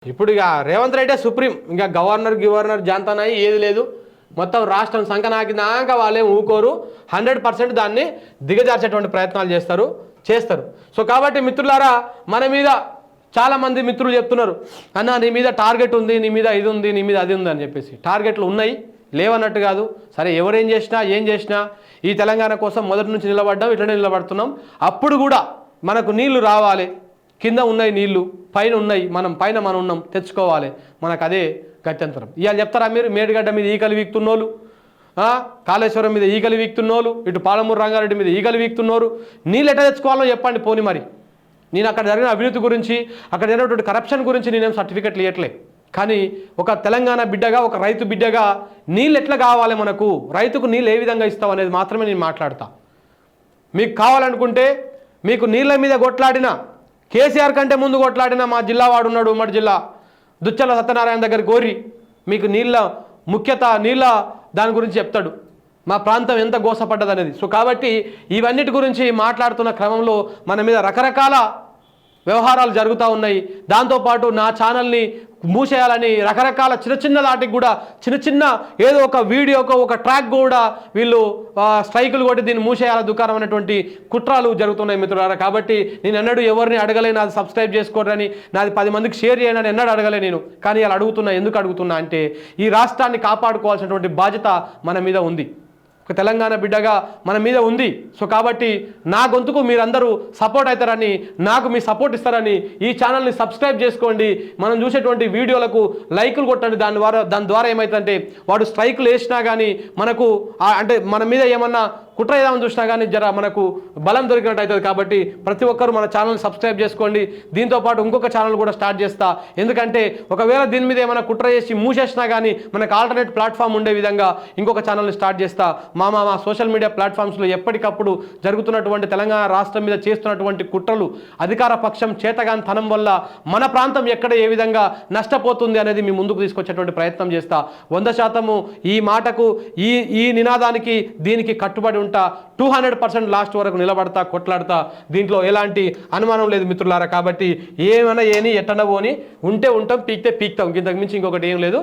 ఇప్పుడు ఇక రేవంత్ రెడ్డి సుప్రీం, ఇంకా గవర్నర్ జాంతనాయి ఏది లేదు. మొత్తం రాష్ట్రం సంకనాకినాక వాళ్ళేం ఊకోరు. 100% దాన్ని దిగజార్చేటువంటి ప్రయత్నాలు చేస్తారు. సో కాబట్టి మిత్రులారా, మన మీద చాలామంది మిత్రులు చెప్తున్నారు, అన్న నీ మీద టార్గెట్ ఉంది, నీ మీద ఇది ఉంది, నీ మీద అది ఉంది అని చెప్పేసి. టార్గెట్లు ఉన్నాయి, లేవన్నట్టు కాదు. సరే, ఎవరేం చేసినా ఏం చేసినా ఈ తెలంగాణ కోసం మొదటి నుంచి నిలబడ్డాం, ఇట్లనే నిలబడుతున్నాం. అప్పుడు కూడా మనకు నీళ్లు రావాలి. కింద ఉన్నాయి నీళ్లు, పైన ఉన్నాయి, మనం ఉన్నాం, తెచ్చుకోవాలి. మనకు అదే గత్యంతరం. ఇవాళ చెప్తారా మీరు, మేడిగడ్డ మీద ఈకలు వీక్తున్నోళ్ళు, కాళేశ్వరం మీద ఈకలు వీక్తున్నోళ్ళు, ఇటు పాలమూరు రంగారెడ్డి మీద ఈకలు వీక్తున్నోరు, నీళ్ళు ఎట్లా తెచ్చుకోవాలో చెప్పండి పోని. మరి నేను అక్కడ జరిగిన అవినీతి గురించి, అక్కడ జరిగినటువంటి కరప్షన్ గురించి నేనేం సర్టిఫికెట్లు ఇవ్వట్లే. కానీ ఒక తెలంగాణ బిడ్డగా, ఒక రైతు బిడ్డగా నీళ్ళు ఎట్లా కావాలి, మనకు రైతుకు నీళ్ళు ఏ విధంగా ఇస్తాం అనేది మాత్రమే నేను మాట్లాడతా. మీకు కావాలనుకుంటే, మీకు నీళ్ళ మీద కొట్లాడిన కేసీఆర్ కంటే ముందు కొట్లాడిన మా జిల్లా వాడు ఉన్నాడు, ఉమ్మడి జిల్లా దుచ్చల సత్యనారాయణ దగ్గర కోరి మీకు నీళ్ళ ముఖ్యత, నీళ్ళ దాని గురించి చెప్తాడు, మా ప్రాంతం ఎంత గోసపడ్డది అనేది. సో కాబట్టి ఇవన్నిటి గురించి మాట్లాడుతున్న క్రమంలో మన మీద రకరకాల వ్యవహారాలు జరుగుతూ ఉన్నాయి. దాంతోపాటు నా ఛానల్ని మూసేయాలని రకరకాల చిన్న వాటికి కూడా చిన్న ఏదో ఒక వీడియోకో ఒక ట్రాక్ కూడా వీళ్ళు స్ట్రైకులు కొట్టి దీన్ని మూసేయాల దుకాణం అనేటువంటి కుట్రాలు జరుగుతున్నాయి మిత్రులారా. కాబట్టి నేను ఎన్నడూ ఎవరిని అడగలే నాది సబ్స్క్రైబ్ చేసుకోరని, నాది 10 మందికి షేర్ చేయనని ఎన్నడూ అడగలే నేను. కానీ అలా అడుగుతున్నా. ఎందుకు అడుగుతున్నా అంటే, ఈ రాష్ట్రాన్ని కాపాడుకోవాల్సినటువంటి బాధ్యత మన మీద ఉంది, ఒక తెలంగాణ బిడ్డగా మన మీద ఉంది. సో కాబట్టి నా గొంతుకు మీరందరూ సపోర్ట్ అవుతారని, నాకు మీ సపోర్ట్ ఇస్తారని ఈ ఛానల్ని సబ్స్క్రైబ్ చేసుకోండి. మనం చూసేటువంటి వీడియోలకు లైకులు కొట్టండి. దాని ద్వారా ఏమవుతుందంటే, వాడు స్ట్రైకులు వేసినా కానీ మనకు అంటే మన మీద ఏమన్నా కుట్ర ఏదామని చూసినా కానీ మనకు బలం దొరికినట్టు అవుతుంది. కాబట్టి ప్రతి ఒక్కరూ మన ఛానల్ని సబ్స్క్రైబ్ చేసుకోండి. దీంతోపాటు ఇంకొక ఛానల్ కూడా స్టార్ట్ చేస్తా. ఎందుకంటే ఒకవేళ దీని మీద ఏమైనా కుట్ర చేసి మూసేసినా కానీ మనకు ఆల్టర్నేట్ ప్లాట్ఫామ్ ఉండే విధంగా ఇంకొక ఛానల్ని స్టార్ట్ చేస్తా. మా సోషల్ మీడియా ప్లాట్ఫామ్స్లో ఎప్పటికప్పుడు జరుగుతున్నటువంటి తెలంగాణ రాష్ట్రం మీద చేస్తున్నటువంటి కుట్రలు, అధికార పక్షం చేతగాని తనం వల్ల మన ప్రాంతం ఎక్కడ ఏ విధంగా నష్టపోతుంది అనేది మీ ముందుకు తీసుకొచ్చేటువంటి ప్రయత్నం చేస్తా. 100% ఈ మాటకు, ఈ నినాదానికి, దీనికి కట్టుబడి ఉంటా. 200% లాస్ట్ వరకు నిలబడతా, కొట్లాడతా. దీంట్లో ఎలాంటి అనుమానం లేదు మిత్రులారా. కాబట్టి ఏమైనా ఏని ఎట్టనవోని ఉంటే ఉంటాం, పీక్తే పీక్తాం. ఇంతకు మించి ఇంకొకటి ఏం లేదు.